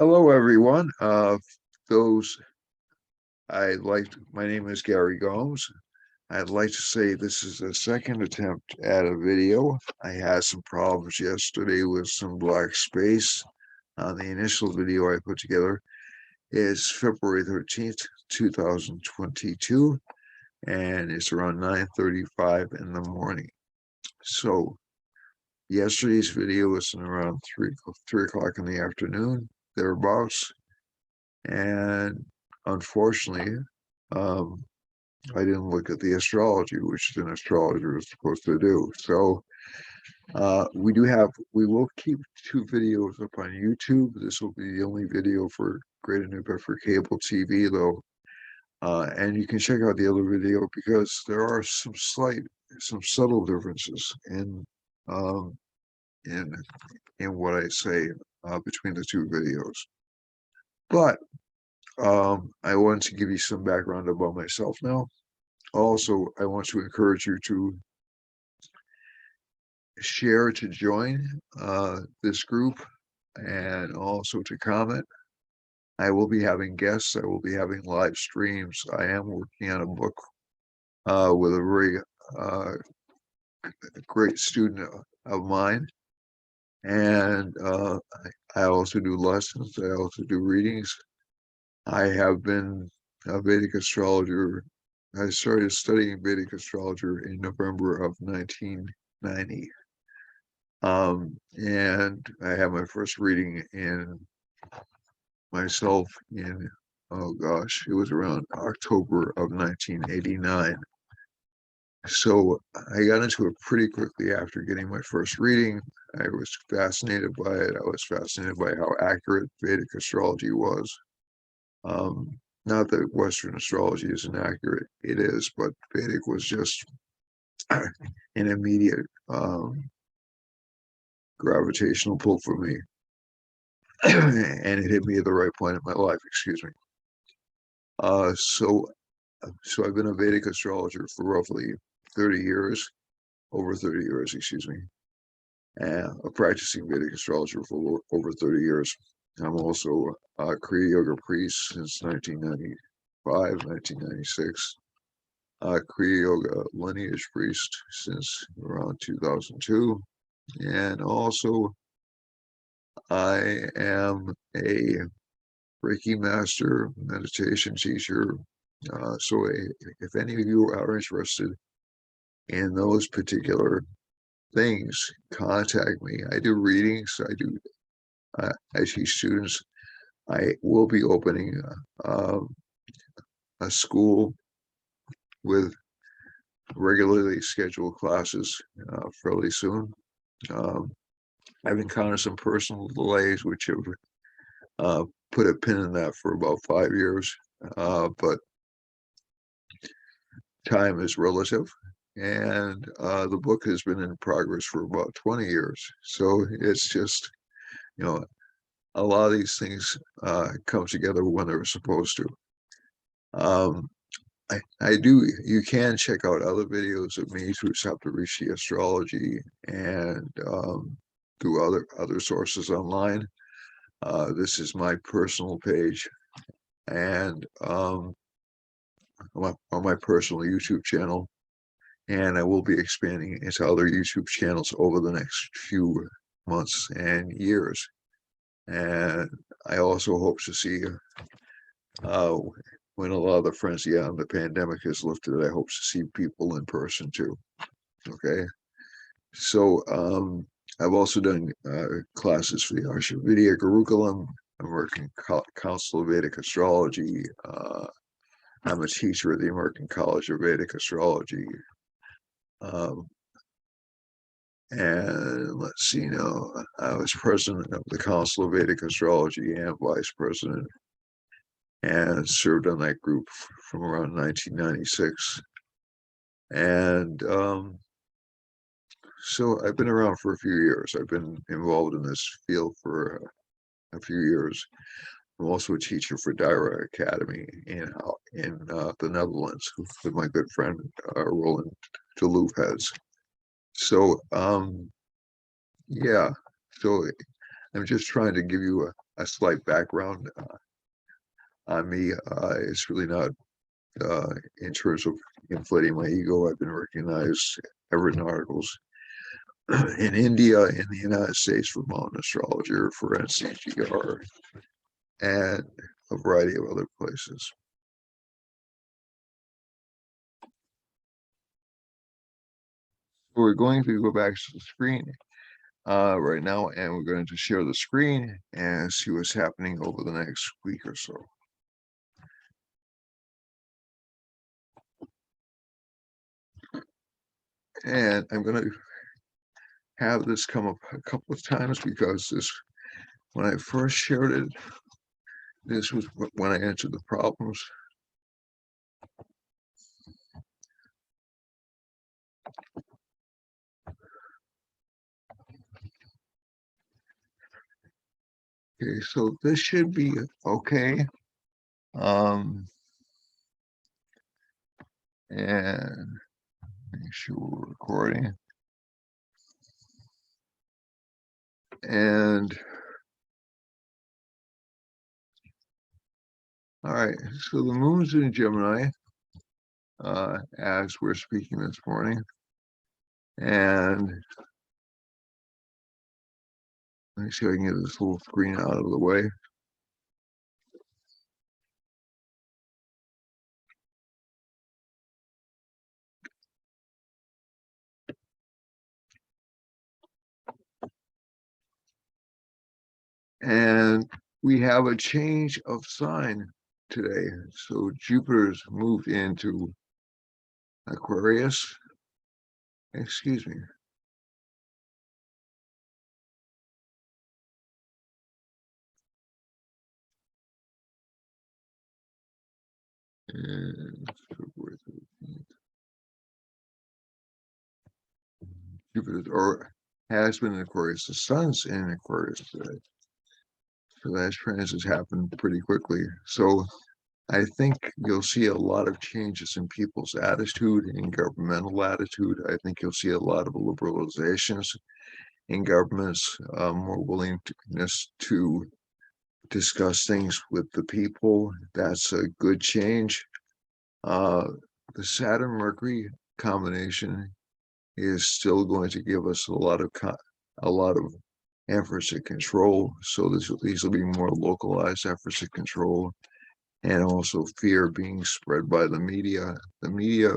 Hello, everyone. Those my name is Gary Gomes. I'd like to say this is the second attempt at a video. I had some problems yesterday with some black space. The initial video I put together is February 13th, 2022, and it's around 9:35 in the morning. So yesterday's video was around 3 o'clock in the afternoon, thereabouts. And unfortunately, um, I didn't look at the astrology, which an astrologer is supposed to do. So we will keep 2 videos up on YouTube. This will be the only video for Greater New Bedford Cable TV, though. And you can check out the other video because there are some subtle differences um, in in what I say between the 2 videos. But I want to give you some background about myself now. Also, I want to encourage you to share to join this group and also to comment. I will be having guests. I will be having live streams. I am working on a book with a very great student of mine. And I also do lessons. I also do readings. I have been a Vedic astrologer. I started studying Vedic astrologer in November of 1990. And I had my first reading in myself in, oh gosh, it was around October of 1989. So I got into it pretty quickly after getting my first reading. I was fascinated by it. I was fascinated by how accurate Vedic astrology was. Not that Western astrology isn't accurate, it is, but Vedic was just an immediate gravitational pull for me. And it hit me at the right point in my life, excuse me. So I've been a Vedic astrologer for roughly 30 years, over 30 years, excuse me, and a practicing Vedic astrologer for over 30 years. I'm also a Kriya Yoga priest since 1995, 1996. Kriya Yoga lineage priest since around 2002. And also, I am a Reiki master, meditation teacher. So if any of you are interested in those particular things, contact me. I do readings. I teach students. I will be opening a school with regularly scheduled classes fairly soon. I've encountered some personal delays, which have put a pin in that for about 5 years, but time is relative. And the book has been in progress for about 20 years. So it's just, a lot of these things come together when they're supposed to. You can check out other videos of me through Saptarishi Astrology and through other sources online. This is my personal page and on my personal YouTube channel, and I will be expanding into other YouTube channels over the next few months and years. And I also hope to see when a lot of the frenzy on the pandemic is lifted, I hope to see people in person too. Okay. So I've also done classes for the Ayurveda Gurukulam, American Council of Vedic Astrology. I'm a teacher at the American College of Vedic Astrology. And let's see now, I was president of the Council of Vedic Astrology and vice president, and served on that group from around 1996. And so I've been around for a few years. I've been involved in this field for a few years. I'm also a teacher for Daira Academy in the Netherlands with my good friend Roland de Louvheads. So yeah, so I'm just trying to give you a slight background on me. It's really not in terms of inflating my ego. I've been recognized, ever written articles in India, in the United States for Mountain Astrologer, for NCGR, and a variety of other places. We're going to go back to the screen right now, and we're going to share the screen and see what's happening over the next week or so. And I'm going to have this come up a couple of times because this, when I first shared it, this was when I answered the problems. Okay, so this should be okay. And make sure we're recording. And all right, so the moon's in Gemini as we're speaking this morning. And let me see if I can get this little screen out of the way. And we have a change of sign today. So Jupiter's moved into Aquarius. Excuse me. And Jupiter or has been in Aquarius. The sun's in Aquarius today. So that transit happened pretty quickly. So I think you'll see a lot of changes in people's attitude, in governmental attitude. I think you'll see a lot of liberalizations in governments, more willingness to discuss things with the people. That's a good change. The Saturn-Mercury combination is still going to give us a lot of efforts at control. So these will be more localized efforts at control, and also fear being spread by the media. The media,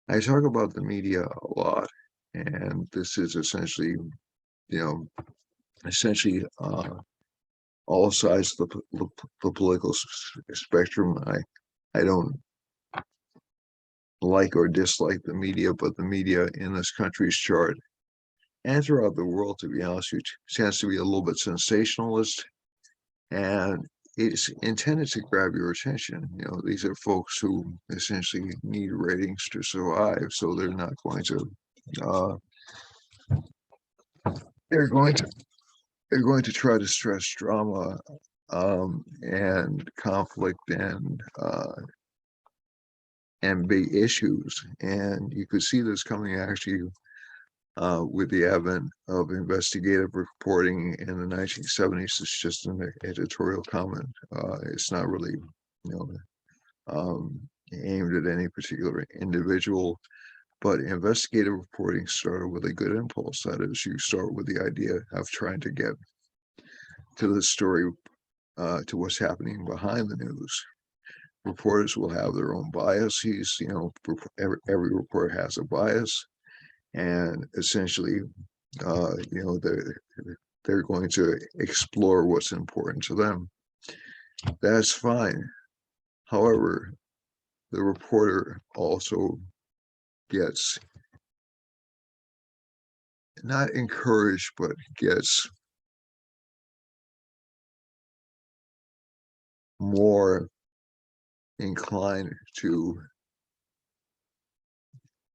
I talk about the media a lot, and this is essentially, essentially all sides of the political spectrum. I don't like or dislike the media, but the media in this country's chart and throughout the world, to be honest with you, tends to be a little bit sensationalist, and it's intended to grab your attention. These are folks who essentially need ratings to survive, so they're not going to they're going to try to stress drama and conflict and big issues. And you could see this coming actually with the advent of investigative reporting in the 1970s. It's just an editorial comment. It's not really, aimed at any particular individual, but investigative reporting started with a good impulse. That is, you start with the idea of trying to get to the story, to what's happening behind the news. Reporters will have their own biases. Every report has a bias, and essentially, they're going to explore what's important to them. That's fine. However, the reporter also gets not encouraged, but gets more inclined to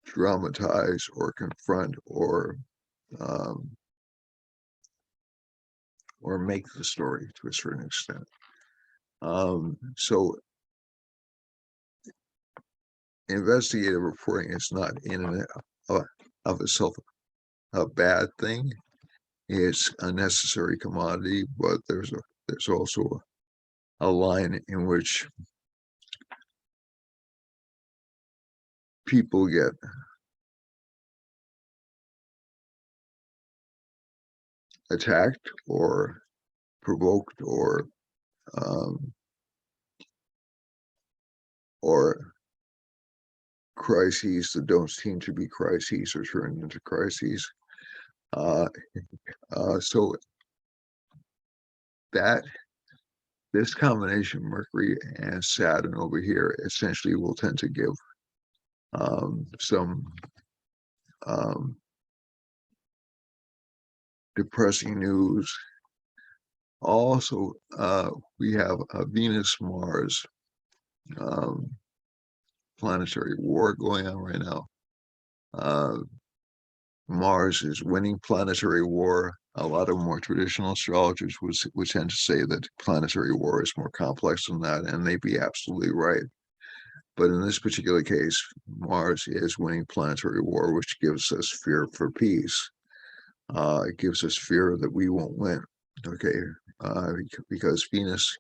dramatize or confront or make the story to a certain extent. So investigative reporting is not in and of itself a bad thing. it's a necessary commodity, but there's also a line in which people get attacked or provoked or crises that don't seem to be crises or turn into crises. So that this combination of Mercury and Saturn over here essentially will tend to give some depressing news. Also, we have a Venus-Mars planetary war going on right now. Mars is winning planetary war. A lot of more traditional astrologers would tend to say that planetary war is more complex than that, and they'd be absolutely right. But in this particular case, Mars is winning planetary war, which gives us fear for peace. It gives us fear that we won't win, okay? Because Venus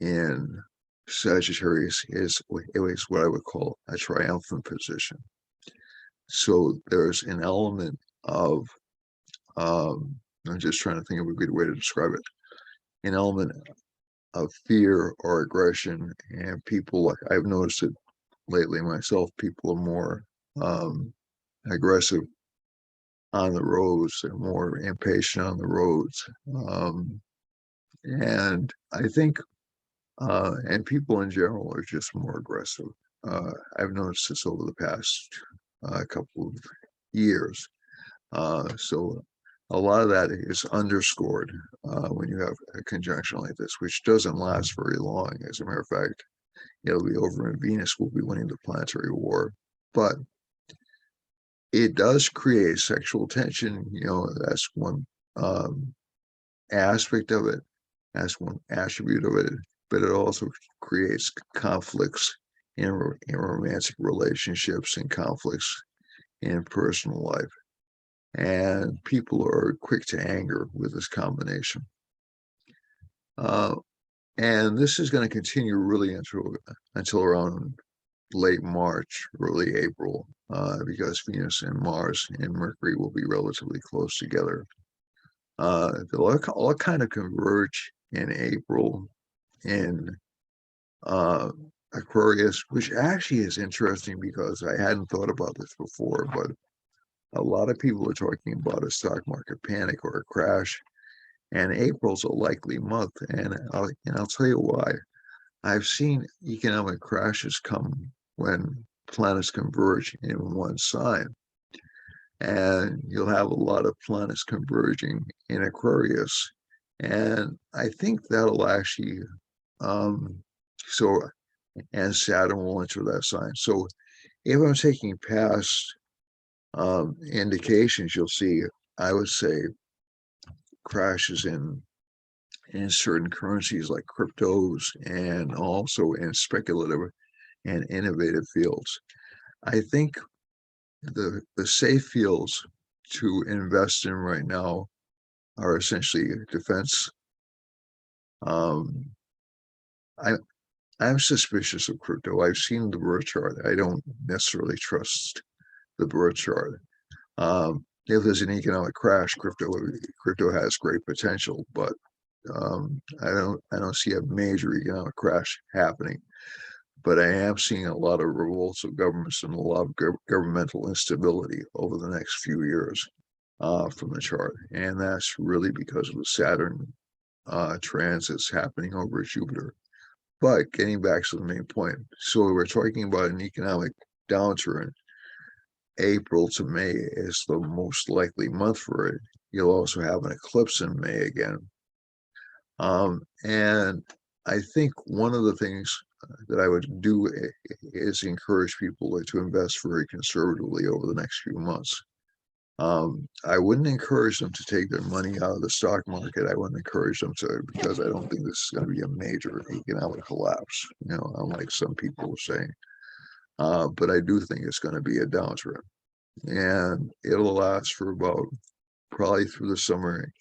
in Sagittarius is what I would call a triumphant position. So there's an element of, I'm just trying to think of a good way to describe it, an element of fear or aggression, and people, I've noticed it lately myself, people are more aggressive on the roads, they're more impatient on the roads. And I think, and people in general are just more aggressive. I've noticed this over the past couple of years. So a lot of that is underscored when you have a conjunction like this, which doesn't last very long. As a matter of fact, it'll be over and Venus will be winning the planetary war. But it does create sexual tension. That's one aspect of it. That's one attribute of it. But it also creates conflicts in romantic relationships and conflicts in personal life. And people are quick to anger with this combination. And this is going to continue really until around late March, early April, because Venus and Mars and Mercury will be relatively close together. They'll all kind of converge in April in Aquarius, which actually is interesting because I hadn't thought about this before, but a lot of people are talking about a stock market panic or a crash, and April's a likely month, and I'll tell you why. I've seen economic crashes come when planets converge in one sign, and you'll have a lot of planets converging in Aquarius, and I think that'll actually so and Saturn will enter that sign. So if I'm taking past indications, you'll see, I would say, crashes in certain currencies like cryptos and also in speculative and innovative fields. I think the safe fields to invest in right now are essentially defense. I'm suspicious of crypto. I've seen the birth chart. I don't necessarily trust the birth chart. If there's an economic crash, crypto has great potential, but I don't see a major economic crash happening. But I am seeing a lot of revolts of governments and a lot of governmental instability over the next few years from the chart, and that's really because of the Saturn transits happening over Jupiter. But getting back to the main point, so we're talking about an economic downturn. April to May is the most likely month for it. You'll also have an eclipse in May again. And I think one of the things that I would do is encourage people to invest very conservatively over the next few months. I wouldn't encourage them to take their money out of the stock market. I wouldn't encourage them to, because I don't think this is going to be a major economic collapse, unlike some people are saying. But I do think it's going to be a downturn, and it'll last for about probably through the summer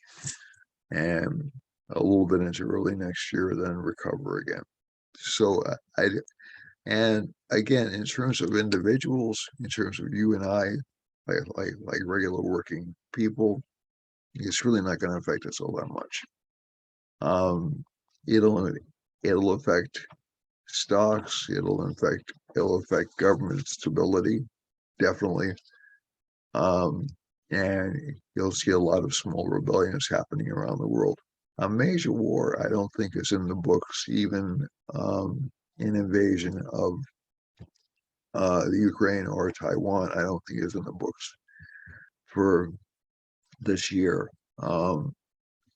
and a little bit into early next year, then recover again. So and again, in terms of individuals, in terms of you and I, like regular working people, it's really not going to affect us all that much. It'll affect stocks. It'll affect government stability, definitely. And you'll see a lot of small rebellions happening around the world. A major war, I don't think, is in the books, even an invasion of the Ukraine or Taiwan, I don't think is in the books for this year.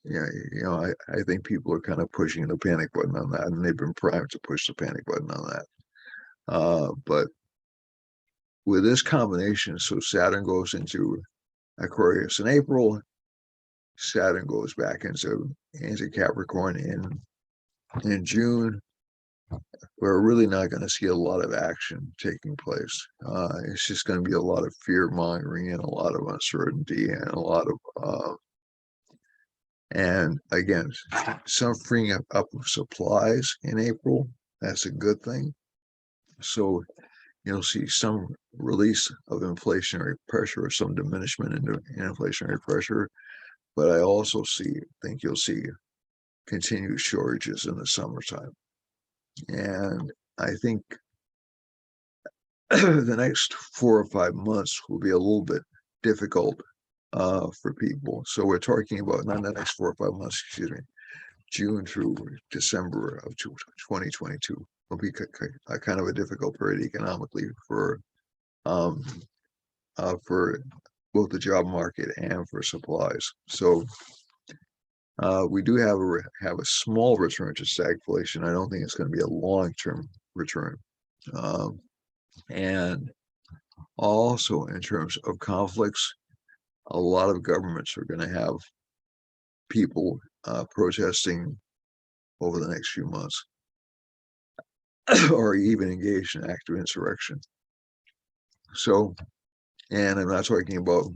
Yeah, I think people are kind of pushing the panic button on that, and they've been primed to push the panic button on that. But with this combination, so Saturn goes into Aquarius in April, Saturn goes back into Capricorn in June. We're really not going to see a lot of action taking place. It's just going to be a lot of fear mongering and a lot of uncertainty and a lot of and again, some freeing up of supplies in April. That's a good thing. So you'll see some release of inflationary pressure or some diminishment in inflationary pressure. But I also think you'll see continued shortages in the summertime. And I think the next 4 or 5 months will be a little bit difficult for people. So we're talking about not the next 4 or 5 months, excuse me, June through December of 2022 will be kind of a difficult period economically for both the job market and for supplies. So we do have a small return to stagflation. I don't think it's going to be a long-term return. And also in terms of conflicts, a lot of governments are going to have people protesting over the next few months or even engaged in active insurrection. So, and I'm not talking about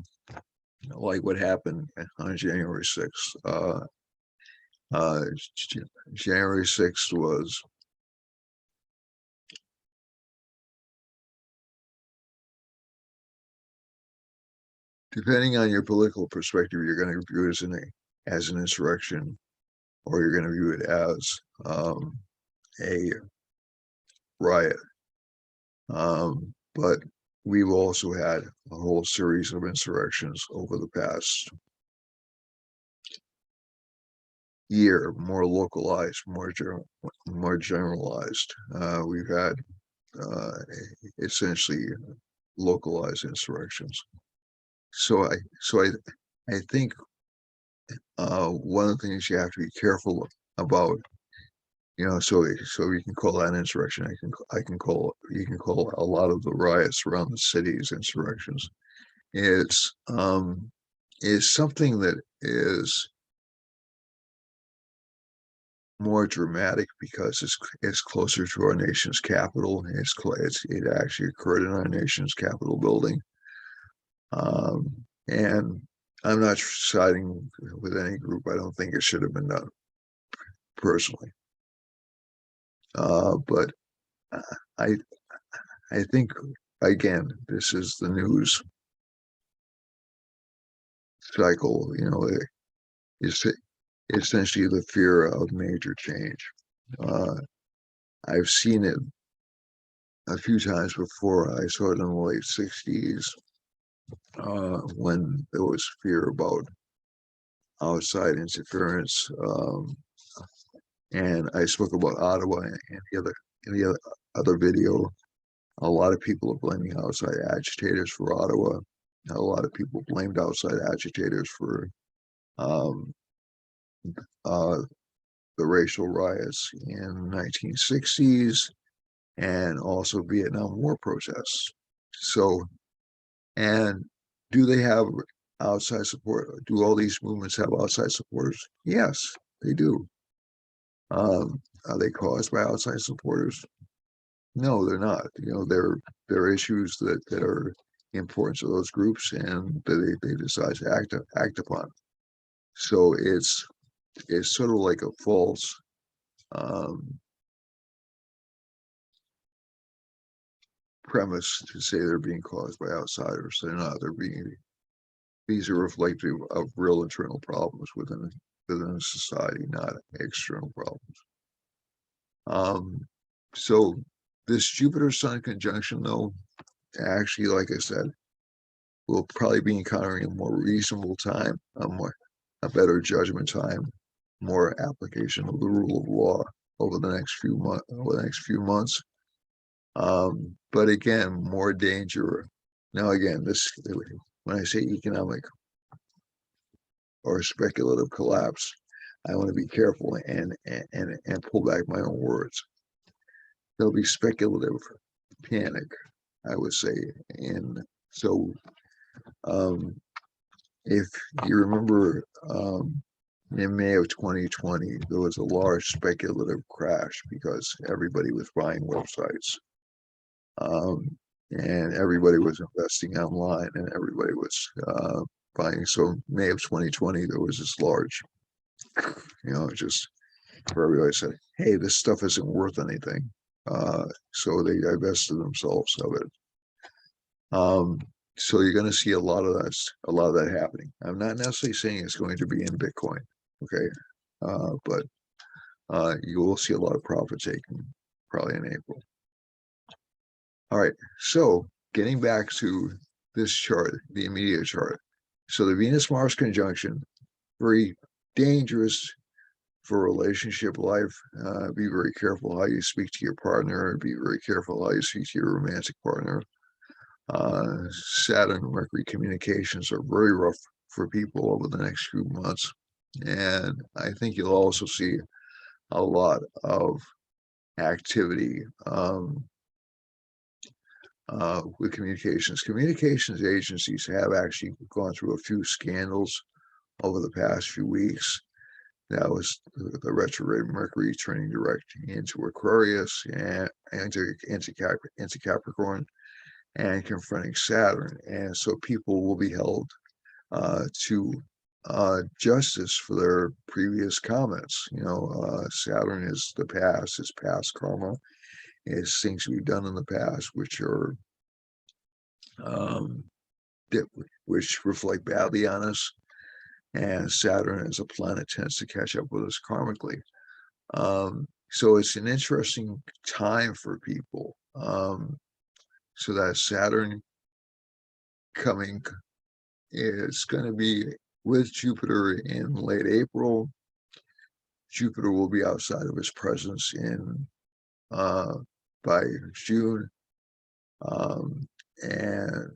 like what happened on January 6th. January 6th was depending on your political perspective, you're going to view it as an insurrection, or you're going to view it as a riot. But we've also had a whole series of insurrections over the past year, more localized, more generalized. We've had essentially localized insurrections. So I think one of the things you have to be careful about, so you can call that an insurrection. You can call a lot of the riots around the cities insurrections. It's something that is more dramatic because it's closer to our nation's capital. It actually occurred in our nation's Capitol building. And I'm not siding with any group. I don't think it should have been done personally. But I think again, this is the news cycle. It's essentially the fear of major change. I've seen it a few times before. I saw it in the late 60s when there was fear about outside interference. And I spoke about Ottawa and the other video. A lot of people are blaming outside agitators for Ottawa. A lot of people blamed outside agitators for the racial riots in the 1960s and also Vietnam War protests. So, and do they have outside support? Do all these movements have outside supporters? Yes, they do. Are they caused by outside supporters? No, they're not. There are issues that are importance of those groups, and they decide to act upon. So it's sort of like a false premise to say they're being caused by outsiders. They're not. These are reflective of real internal problems within a society, not external problems. So this Jupiter Sun conjunction, though, actually, like I said, we'll probably be encountering a more reasonable time, a better judgment time, more application of the rule of law over the next few months. But again, more danger. Now, again, when I say economic or speculative collapse, I want to be careful and pull back my own words. There'll be speculative panic, I would say, and so if you remember, in May of 2020, there was a large speculative crash because everybody was buying websites. And everybody was investing online and everybody was buying. So May of 2020, there was this large, just where everybody said, hey, this stuff isn't worth anything. So they divested themselves of it. So you're going to see a lot of that happening. I'm not necessarily saying it's going to be in Bitcoin, okay, but you will see a lot of profit taken probably in April. All right, so getting back to this chart, the immediate chart. So the Venus-Mars conjunction, very dangerous for relationship life. Be very careful how you speak to your partner. Be very careful how you speak to your romantic partner. Saturn and Mercury communications are very rough for people over the next few months. And I think you'll also see a lot of activity with communications. Communications agencies have actually gone through a few scandals over the past few weeks. That was the retrograde Mercury turning direct into Aquarius and into Capricorn and confronting Saturn. And so people will be held to justice for their previous comments. Saturn is the past, it's past karma, it's things we've done in the past which are which reflect badly on us, and Saturn as a planet tends to catch up with us karmically. So it's an interesting time for people. So that Saturn coming is going to be with Jupiter in late April. Jupiter will be outside of his presence by June, and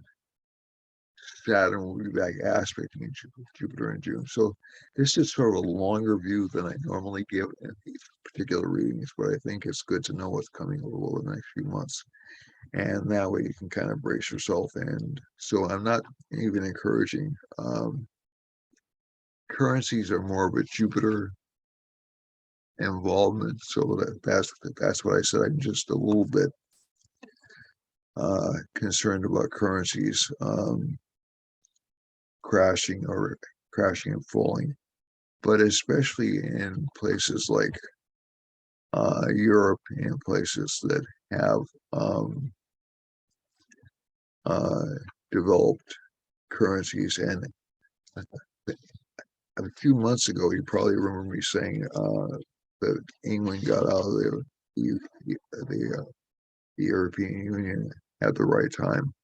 Saturn will be back aspecting Jupiter in June. So this is sort of a longer view than I normally give in these particular readings, but I think it's good to know what's coming over the next few months. And that way you can kind of brace yourself. And so I'm not even encouraging. Currencies are more of a Jupiter involvement. So that's what I said. I'm just a little bit concerned about currencies crashing and falling, but especially in places like Europe and places that have developed currencies. And a few months ago, you probably remember me saying that England got out of the European Union at the right time.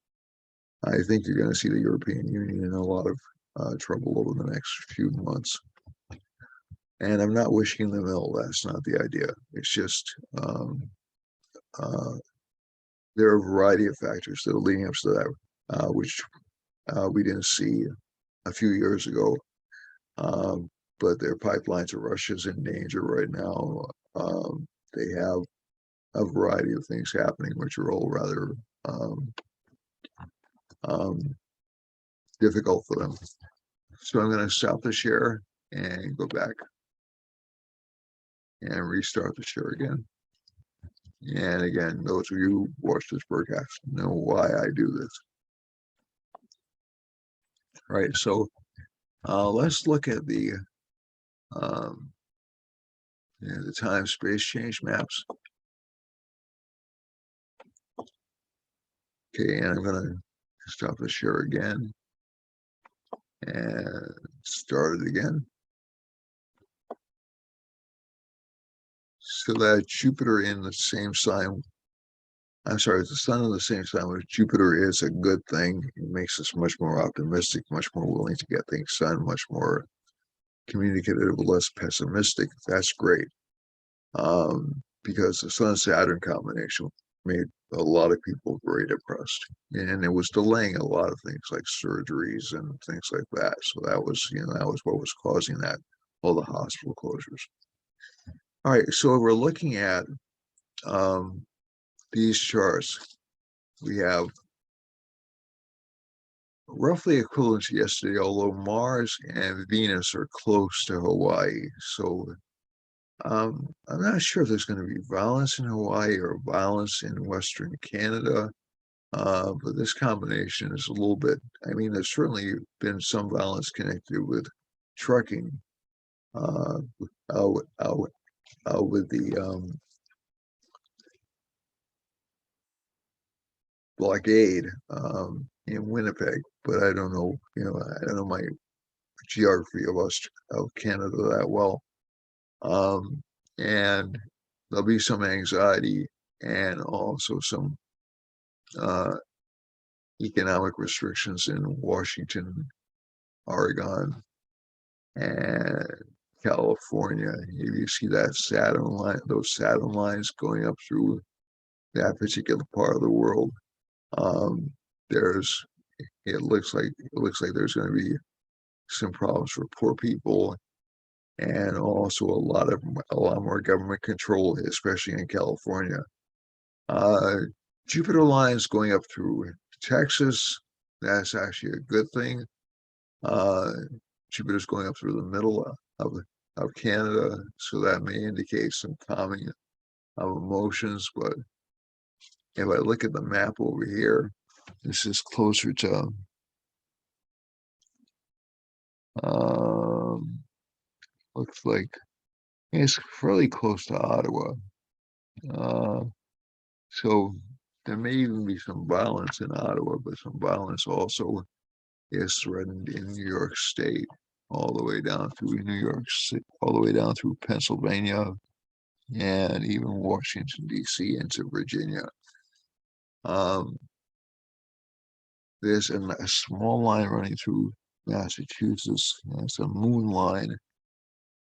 I think you're going to see the European Union in a lot of trouble over the next few months. And I'm not wishing them ill. That's not the idea. It's just there are a variety of factors that are leading up to that, which we didn't see a few years ago. But their pipeline to Russia is in danger right now. They have a variety of things happening, which are all rather difficult for them. So I'm going to stop the share and go back and restart the share again. And again, those of you who watch this broadcast know why I do this. Right, so let's look at um, the time-space change maps. Okay, and I'm gonna stop the share again and start it again. So that Jupiter in the same sign, I'm sorry, the sun in the same sign with Jupiter is a good thing. It makes us much more optimistic, much more willing to get things done, much more communicative, less pessimistic. That's great. Because the Sun-Saturn combination made a lot of people very depressed, and it was delaying a lot of things like surgeries and things like that. So that was, that was what was causing that, all the hospital closures. All right, so we're looking at these charts. We have roughly equivalent to yesterday, although Mars and Venus are close to Hawaii. So I'm not sure if there's going to be violence in Hawaii or violence in Western Canada, but this combination is a little bit, I mean, there's certainly been some violence connected with trucking, uh, out, out, out with the blockade in Winnipeg, but I don't know, I don't know my geography of Canada that well. And there'll be some anxiety and also some uh, economic restrictions in Washington, Oregon, and California. You see that Saturn line, those Saturn lines going up through that particular part of the world. Um, there's, it looks like there's going to be some problems for poor people, and also a lot more government control, especially in California. Jupiter lines going up through Texas. That's actually a good thing. Jupiter's going up through the middle of Canada, so that may indicate some calming of emotions. But if I look at the map over here, this is closer to looks like it's fairly close to Ottawa. Uh, so there may even be some violence in Ottawa, but some violence also is threatened in New York State, all the way down through New York City, all the way down through Pennsylvania, and even Washington, D.C. into Virginia. Um, there's a small line running through Massachusetts. It's a moon line.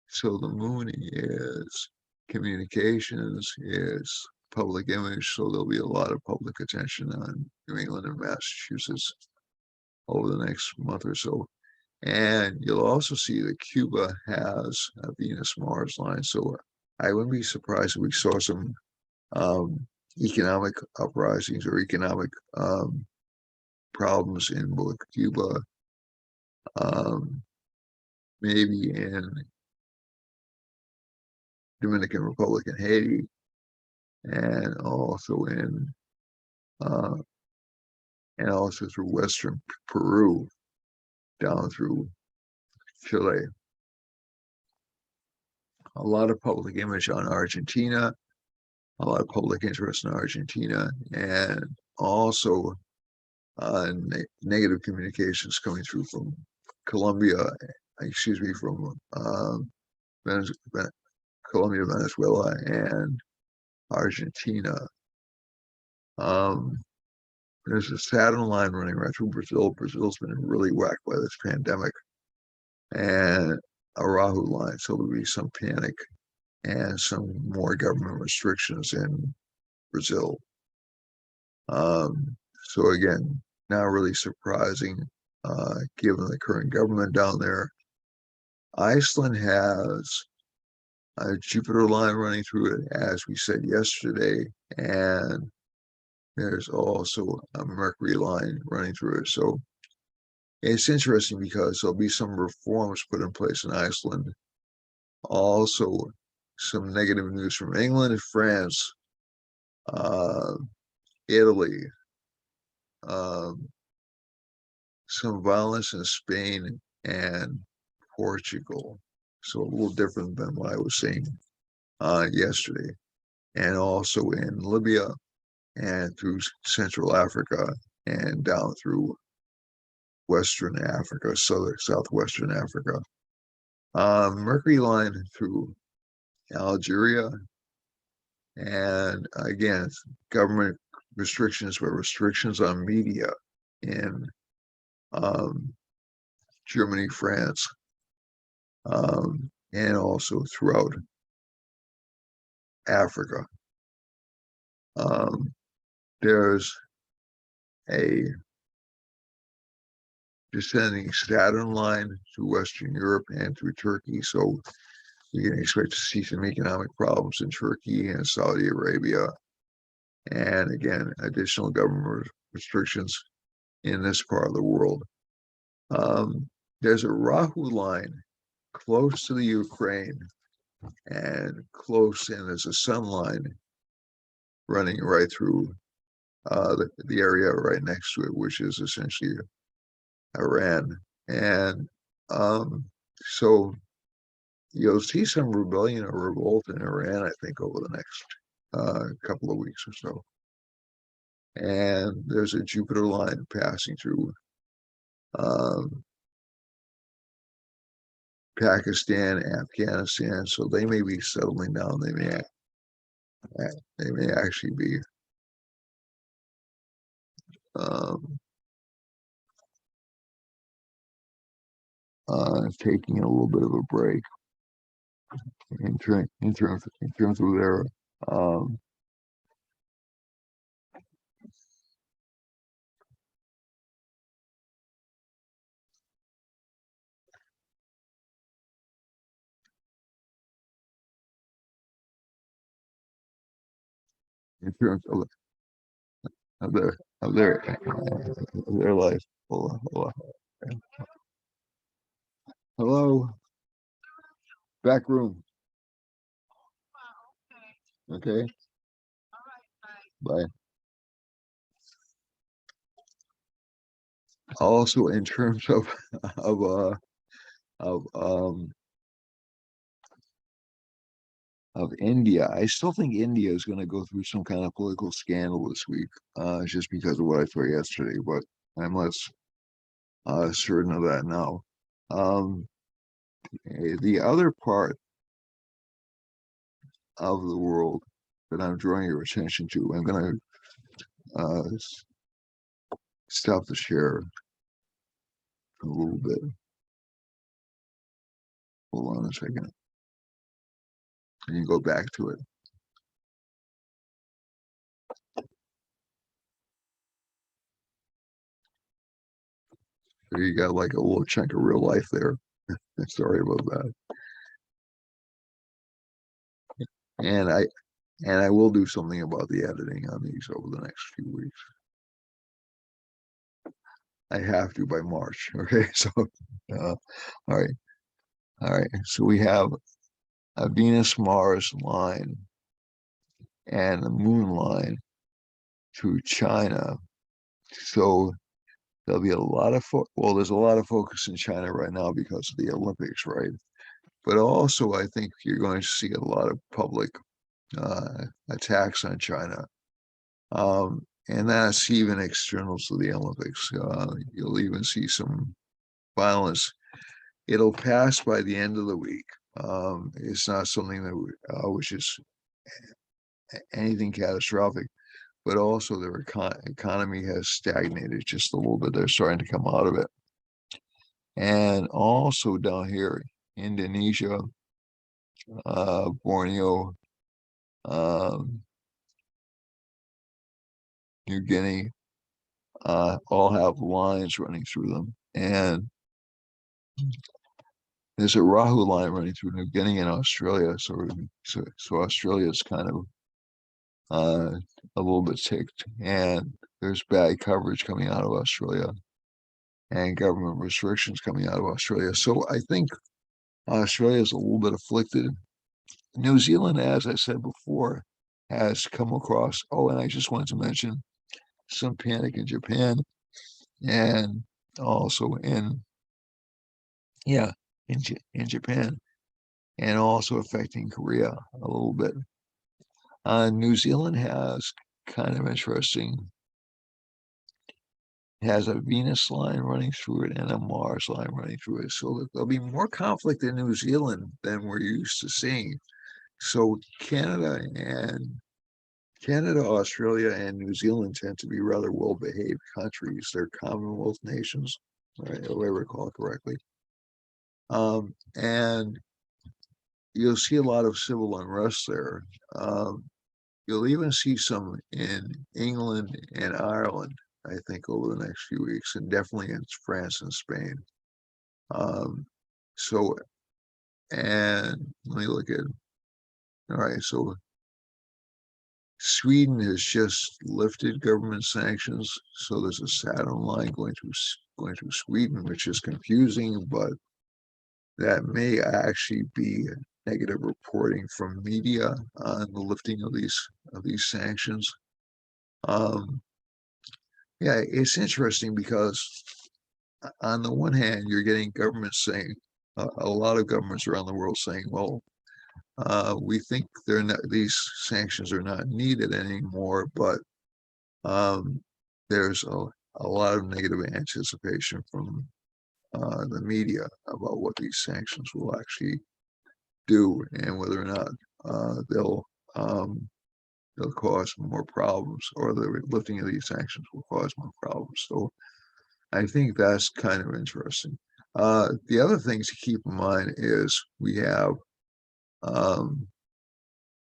So the moon is communications, is public image. So there'll be a lot of public attention on New England and Massachusetts over the next month or so. And you'll also see that Cuba has a Venus-Mars line. So I wouldn't be surprised if we saw some economic uprisings or economic problems in both Cuba, maybe in Dominican Republic and Haiti, and also uh, through Western Peru, down through Chile. A lot of public image on Argentina, a lot of public interest in Argentina, and also negative communications coming through from Colombia, from Colombia, Venezuela, and Argentina. There's a Saturn line running right through Brazil. Brazil's been really whacked by this pandemic, and a Rahu line, so there'll be some panic and some more government restrictions in Brazil. So again, not really surprising, given the current government down there. Iceland has a Jupiter line running through it, as we said yesterday, and there's also a Mercury line running through it. So it's interesting because there'll be some reforms put in place in Iceland. Also, some negative news from England, France, uh, Italy, some violence in Spain and Portugal. So a little different than what I was saying yesterday. And also in Libya and through Central Africa and down through Western Africa, southwestern Africa. Mercury line through Algeria, and again, government restrictions, but restrictions on media in Germany, France, and also throughout Africa. There's a descending Saturn line through Western Europe and through Turkey. So we can expect to see some economic problems in Turkey and Saudi Arabia. And again, additional government restrictions in this part of the world. There's a Rahu line close to the Ukraine and there's a sun line running right through the area right next to it, which is essentially Iran. And so you'll see some rebellion or revolt in Iran, I think, over the next couple of weeks or so. And there's a Jupiter line passing through Pakistan, Afghanistan, so they may be settling down. They may actually be taking a little bit of a break in terms of their in terms of their life. Hold on. Hello, back room. Okay. Bye. Also, in terms of of of India, I still think India is going to go through some kind of political scandal this week, just because of what I saw yesterday. But I'm less certain of that now. The other part of the world that I'm drawing your attention to, I'm going to stop the share a little bit. Hold on a second. And you go back to it. So you got like a little chunk of real life there. Sorry about that. And I will do something about the editing on these over the next few weeks. I have to by March. Okay, so all right. So we have a Venus-Mars line and the moon line to China. So there'll be a lot of there's a lot of focus in China right now because of the Olympics, right? But also, I think you're going to see a lot of public attacks on China. And that's even external to the Olympics. You'll even see some violence. It'll pass by the end of the week. It's not something that which is anything catastrophic, but also their economy has stagnated just a little bit. They're starting to come out of it. And also down here, Indonesia, Borneo, New Guinea, all have lines running through them. And there's a Rahu line running through New Guinea and Australia. So Australia is kind of a little bit ticked, and there's bad coverage coming out of Australia and government restrictions coming out of Australia. So I think Australia is a little bit afflicted. New Zealand, as I said before, has come across. Oh, and I just wanted to mention some panic in Japan and also in, yeah, in Japan, and also affecting Korea a little bit. New Zealand has kind of interesting, has a Venus line running through it and a Mars line running through it. So there'll be more conflict in New Zealand than we're used to seeing. So Canada, Australia, and New Zealand tend to be rather well-behaved countries. They're Commonwealth nations, right, if I recall correctly. And you'll see a lot of civil unrest there. You'll even see some in England and Ireland, I think, over the next few weeks, and definitely in France and Spain. Um, so, and let me look at, all right, so Sweden has just lifted government sanctions, so there's a Saturn line going through Sweden, which is confusing, but that may actually be negative reporting from media on the lifting of these sanctions. Yeah, it's interesting because on the one hand, you're getting governments saying a lot of governments around the world saying, well, we think these sanctions are not needed anymore, but there's a lot of negative anticipation from the media about what these sanctions will actually do and whether or not they'll cause more problems, or the lifting of these sanctions will cause more problems. So I think that's kind of interesting. The other things to keep in mind is we have um,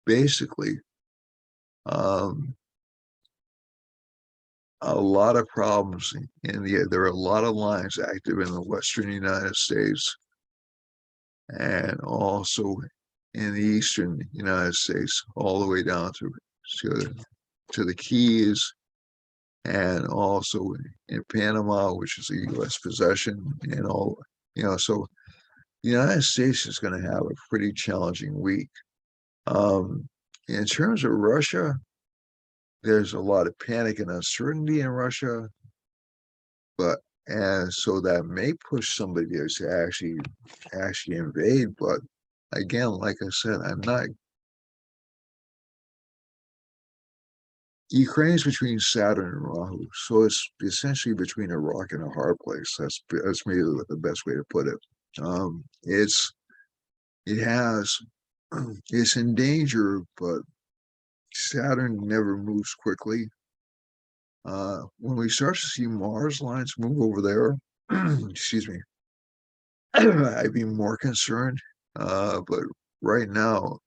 basically um, a lot of problems there are a lot of lines active in the Western United States and also in the Eastern United States, all the way down to the Keys, and also in Panama, which is a U.S. possession, and all, so the United States is going to have a pretty challenging week. In terms of Russia, there's a lot of panic and uncertainty in Russia, and so that may push somebody to actually invade. But again, like I said, I'm not. Ukraine's between Saturn and Rahu, so it's essentially between a rock and a hard place. That's maybe the best way to put it. It has it's in danger, but Saturn never moves quickly. When we start to see Mars lines move over there, excuse me, I'd be more concerned. But right now,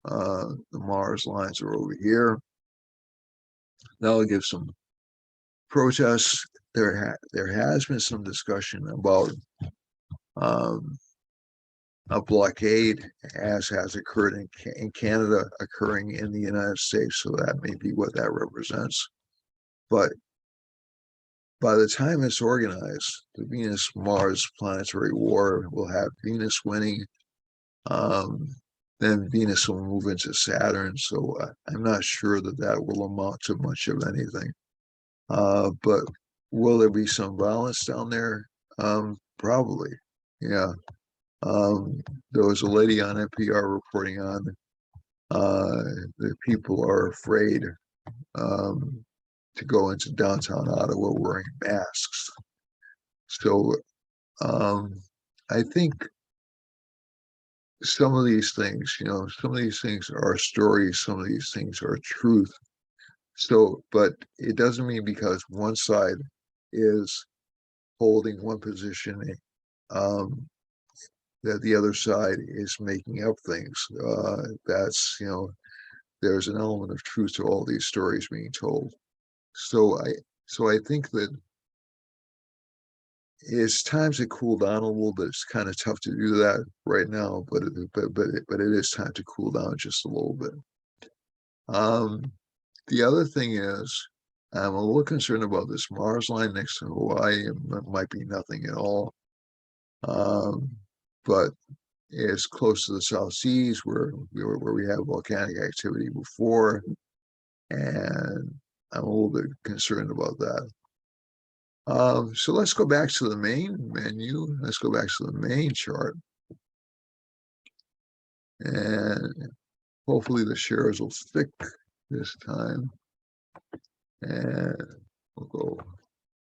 the Mars lines are over here. That'll give some protests. There has been some discussion about um, a blockade, as has occurred in Canada, occurring in the United States. So that may be what that represents. But by the time it's organized, the Venus-Mars planetary war will have Venus winning. Then Venus will move into Saturn. So I'm not sure that will amount to much of anything. But will there be some violence down there? Probably. Yeah. There was a lady on NPR reporting on that people are afraid to go into downtown Ottawa wearing masks. So I think some of these things, some of these things are stories, some of these things are truth. So, but it doesn't mean because one side is holding one position, that the other side is making up things. That's, there's an element of truth to all these stories being told. So I think that it's time to cool down a little bit. It's kind of tough to do that right now, but it is time to cool down just a little bit. The other thing is, I'm a little concerned about this Mars line next to Hawaii. It might be nothing at all, but it's close to the South Seas where we have volcanic activity before, and I'm a little bit concerned about that. So let's go back to the main menu. Let's go back to the main chart. And hopefully the shares will stick this time. And we'll go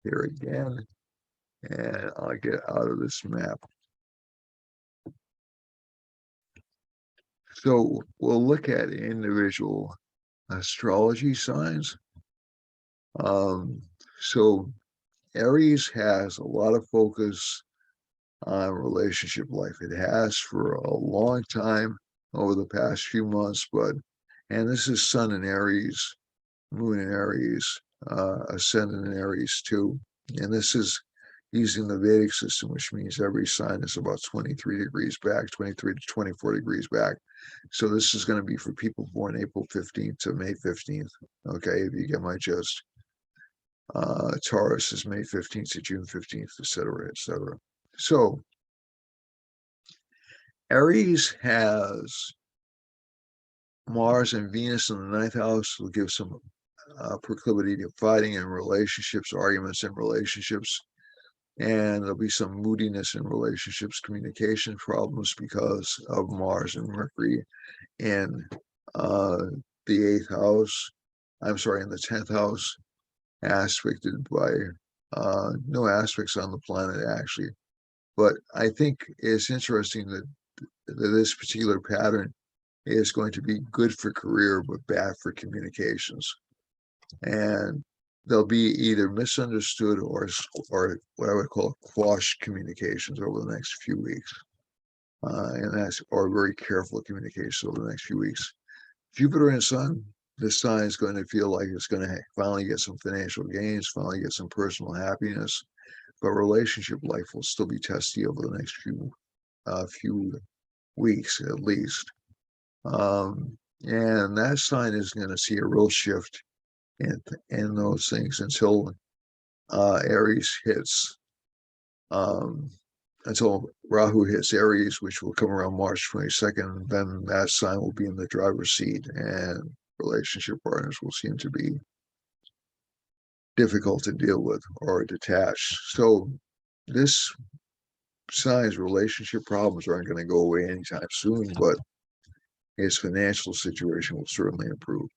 here again. And I'll get out of this map. So we'll look at individual astrology signs. So Aries has a lot of focus on relationship life. It has for a long time over the past few months, and this is Sun in Aries, Moon in Aries, Ascendant in Aries too. And this is using the Vedic system, which means every sign is about 23 degrees back, 23 to 24 degrees back. So this is going to be for people born April 15th to May 15th. Okay, if you get my gist. Taurus is May 15th to June 15th, etc., etc. So Aries has Mars and Venus in the ninth house, will give some proclivity to fighting in relationships, arguments in relationships, and there'll be some moodiness in relationships, communication problems because of Mars and Mercury in the eighth house. I'm sorry, in the 10th house, aspected by no aspects on the planet actually. But I think it's interesting that this particular pattern is going to be good for career but bad for communications, and they'll be either misunderstood or what I would call quashed communications over the next few weeks, and that's or very careful communication over the next few weeks. Jupiter and Sun, this sign is going to feel like it's going to finally get some financial gains, finally get some personal happiness, but relationship life will still be testy over the next few weeks at least. And that sign is going to see a real shift in those things until Aries hits, until Rahu hits Aries, which will come around March 22nd. Then that sign will be in the driver's seat, and relationship partners will seem to be difficult to deal with or detach. So this sign's relationship problems aren't going to go away anytime soon, but his financial situation will certainly improve.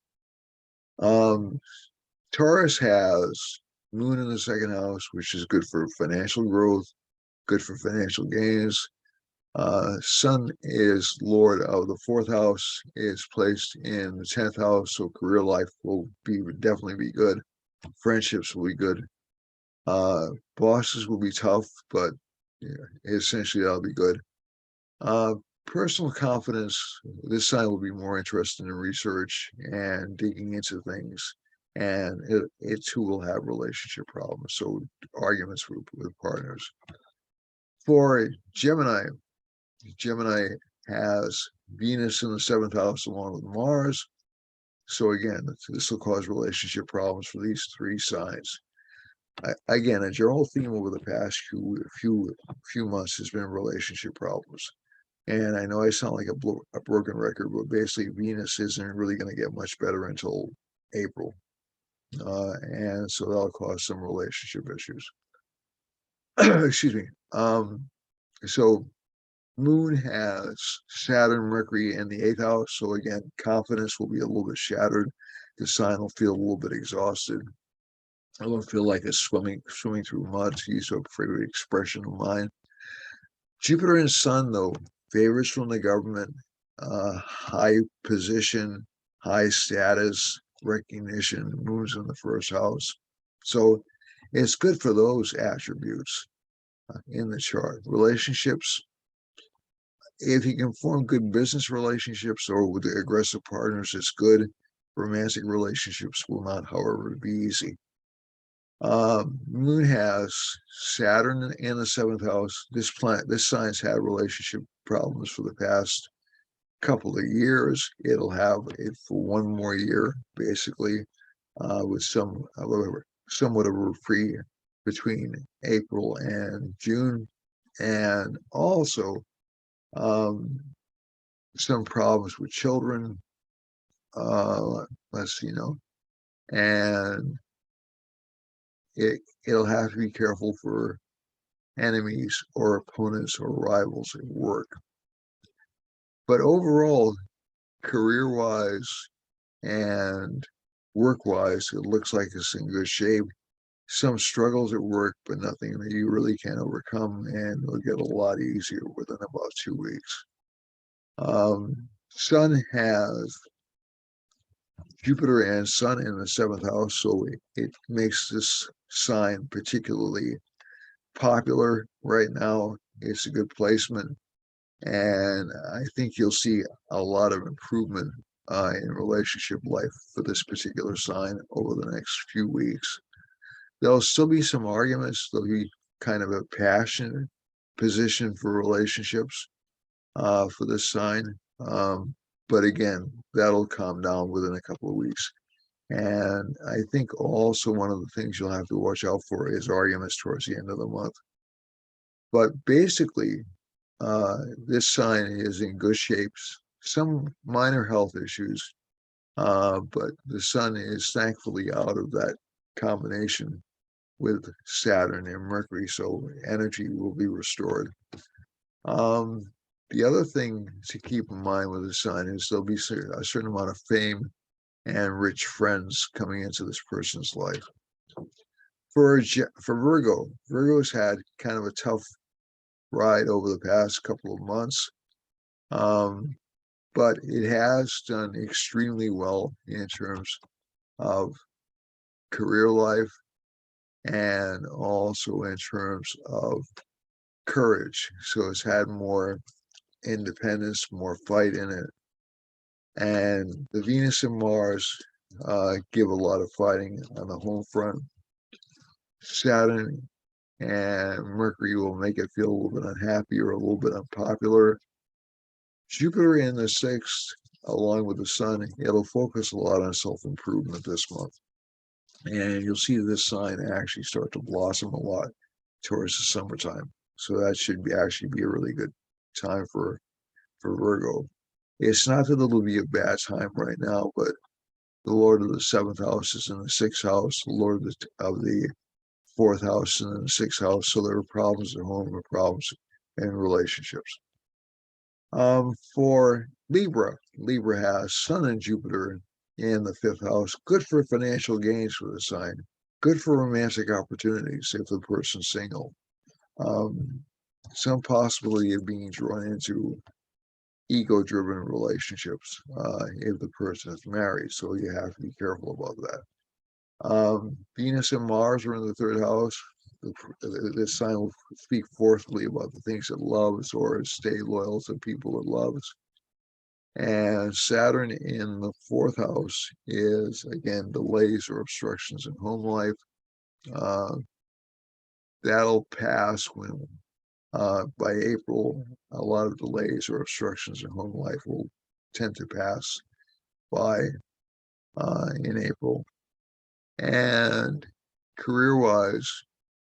Taurus has Moon in the second house, which is good for financial growth, good for financial gains. Sun is Lord of the fourth house, is placed in the 10th house, so career life will definitely be good. Friendships will be good. Bosses will be tough, but essentially that'll be good. Personal confidence, this sign will be more interested in research and digging into things, and it too will have relationship problems, so arguments with partners. For Gemini has Venus in the 7th house along with Mars, so again, this will cause relationship problems for these three signs. Again, a general theme over the past few months has been relationship problems. And I know I sound like a broken record, but basically Venus isn't really going to get much better until April. And so that'll cause some relationship issues. Excuse me. So Moon has Saturn, Mercury in the 8th house. So again, confidence will be a little bit shattered. The sign will feel a little bit exhausted. I don't feel like it's swimming through mud, to use a favorite expression of mine. Jupiter and Sun, though, favors from the government, high position, high status, recognition, moves in the first house. So it's good for those attributes in the chart. Relationships, if you can form good business relationships or with aggressive partners, it's good. Romantic relationships will not, however, be easy. Moon has Saturn in the 7th house. This sign's had relationship problems for the past couple of years. It'll have it for one more year, basically, with somewhat of a reprieve between April and June, and also some problems with children. Let's see, and it'll have to be careful for enemies or opponents or rivals at work. But overall, career-wise and work-wise, it looks like it's in good shape. Some struggles at work, but nothing that you really can't overcome, and it'll get a lot easier within about 2 weeks. Sun has Jupiter and Sun in the seventh house, so it makes this sign particularly popular right now. It's a good placement, and I think you'll see a lot of improvement in relationship life for this particular sign over the next few weeks. There'll still be some arguments. There'll be kind of a passionate position for relationships for this sign. But again, that'll calm down within a couple of weeks. And I think also one of the things you'll have to watch out for is arguments towards the end of the month. But basically, this sign is in good shapes, some minor health issues, but the sun is thankfully out of that combination with Saturn and Mercury, so energy will be restored. The other thing to keep in mind with the sun is there'll be a certain amount of fame and rich friends coming into this person's life. For Virgo, Virgo's had kind of a tough ride over the past couple of months, but it has done extremely well in terms of career life and also in terms of courage. So it's had more independence, more fight in it. And the Venus and Mars give a lot of fighting on the home front. Saturn and Mercury will make it feel a little bit unhappy or a little bit unpopular. Jupiter in the sixth, along with the sun, it'll focus a lot on self-improvement this month. And you'll see this sign actually start to blossom a lot towards the summertime. So that should actually be a really good time for Virgo. It's not that it'll be a bad time right now, but the Lord of the seventh house is in the sixth house, the Lord of the fourth house is in the sixth house. So there are problems at home and problems in relationships. For Libra, Libra has Sun and Jupiter in the fifth house. Good for financial gains for the sign. Good for romantic opportunities if the person's single. Some possibility of being drawn into ego-driven relationships if the person is married, so you have to be careful about that. Venus and Mars are in the third house. This sign will speak forcefully about the things it loves or stay loyal to people it loves. And Saturn in the fourth house is, again, delays or obstructions in home life. That'll pass when by April, a lot of delays or obstructions in home life will tend to pass by in April. And career-wise,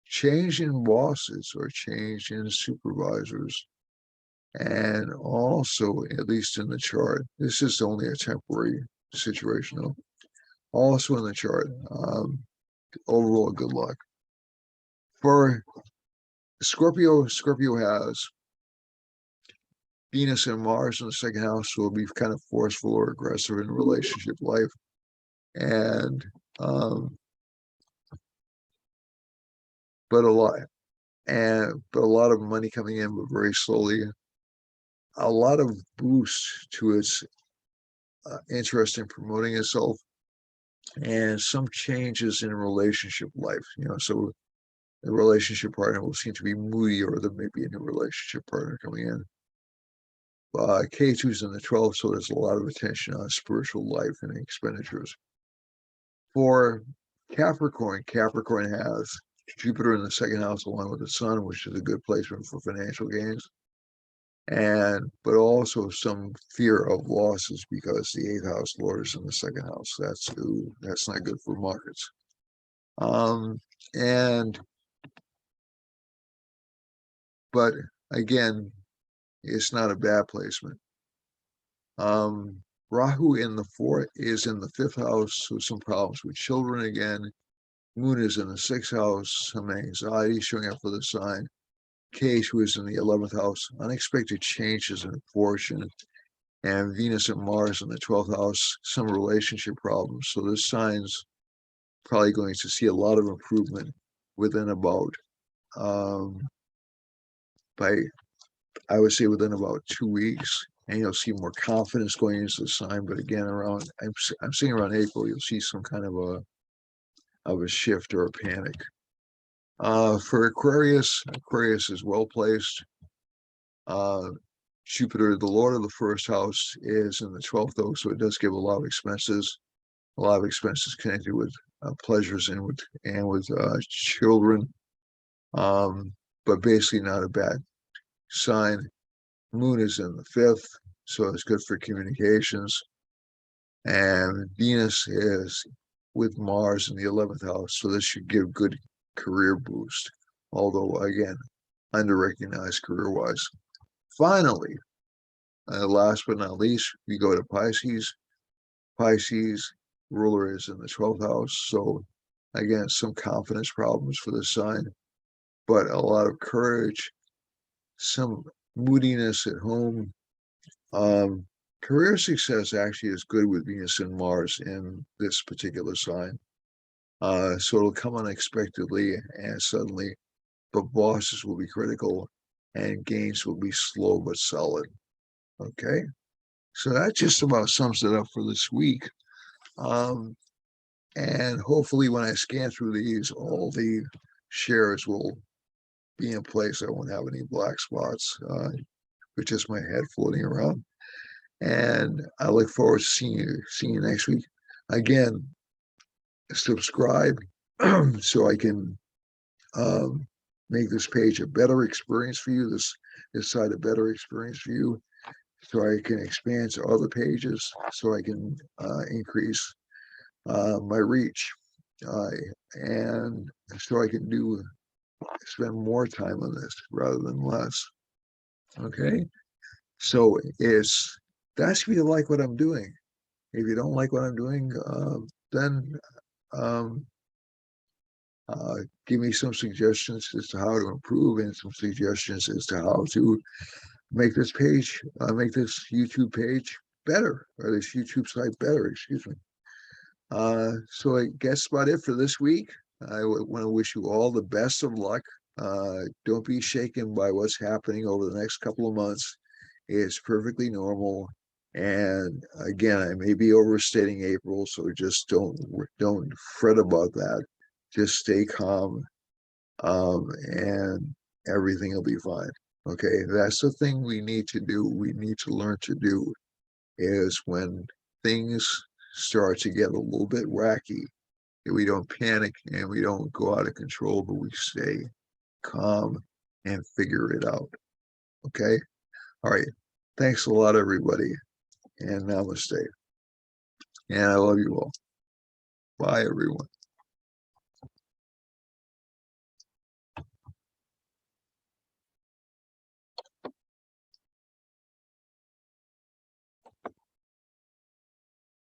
change in bosses or change in supervisors. And also, at least in the chart, this is only a temporary situation, though. Also in the chart, overall good luck. For Scorpio, Scorpio has Venus and Mars in the second house, so will be kind of forceful or aggressive in relationship life. And but a lot of money coming in, but very slowly. A lot of boost to its interest in promoting itself, and some changes in relationship life. So the relationship partner will seem to be moody, or there may be a new relationship partner coming in. K2's in the 12th, so there's a lot of attention on spiritual life and expenditures. For Capricorn, Capricorn has Jupiter in the second house along with the sun, which is a good placement for financial gains. But also some fear of losses because the eighth house Lord is in the second house. That's not good for markets. But again, it's not a bad placement. Rahu in the fourth is in the fifth house, so some problems with children again. Moon is in the 6th house, some anxiety showing up for the sign. Ketu is in the 11th house, unexpected changes in fortune. And Venus and Mars in the 12th house, some relationship problems. So this sign's probably going to see a lot of improvement within about, I would say within about 2 weeks. And you'll see more confidence going into the sign. But again, I'm seeing around April, you'll see some kind of a shift or a panic. For Aquarius is well placed. Jupiter, the Lord of the 1st house, is in the 12th house, so it does give a lot of expenses connected with pleasures and with children. But basically not a bad sign. Moon is in the 5th, so it's good for communications. And Venus is with Mars in the 11th house, so this should give good career boost. Although again, under-recognized career-wise. Finally, last but not least, we go to Pisces. Pisces ruler is in the 12th house, so again, some confidence problems for this sign, but a lot of courage, some moodiness at home. Career success actually is good with Venus and Mars in this particular sign. So it'll come unexpectedly and suddenly, but bosses will be critical and gains will be slow but solid. Okay, so that just about sums it up for this week. And hopefully when I scan through these, all the shares will be in place. I won't have any black spots with just my head floating around. And I look forward to seeing you next week. Again, subscribe so I can make this page a better experience for you, this site a better experience for you, so I can expand to other pages, so I can increase my reach, and so I can spend more time on this rather than less. Okay, so that's if you like what I'm doing. If you don't like what I'm doing, then give me some suggestions as to how to improve and some suggestions as to how to make this page, make this YouTube page better, or this YouTube site better, excuse me. So I guess about it for this week. I want to wish you all the best of luck. Don't be shaken by what's happening over the next couple of months. It's perfectly normal. And again, I may be overstating April, so just don't fret about that. Just stay calm, and everything will be fine. Okay, that's the thing we need to do. We need to learn to do is when things start to get a little bit wacky, we don't panic and we don't go out of control, but we stay calm and figure it out. Okay. All right. Thanks a lot, everybody. And namaste. And I love you all. Bye, everyone.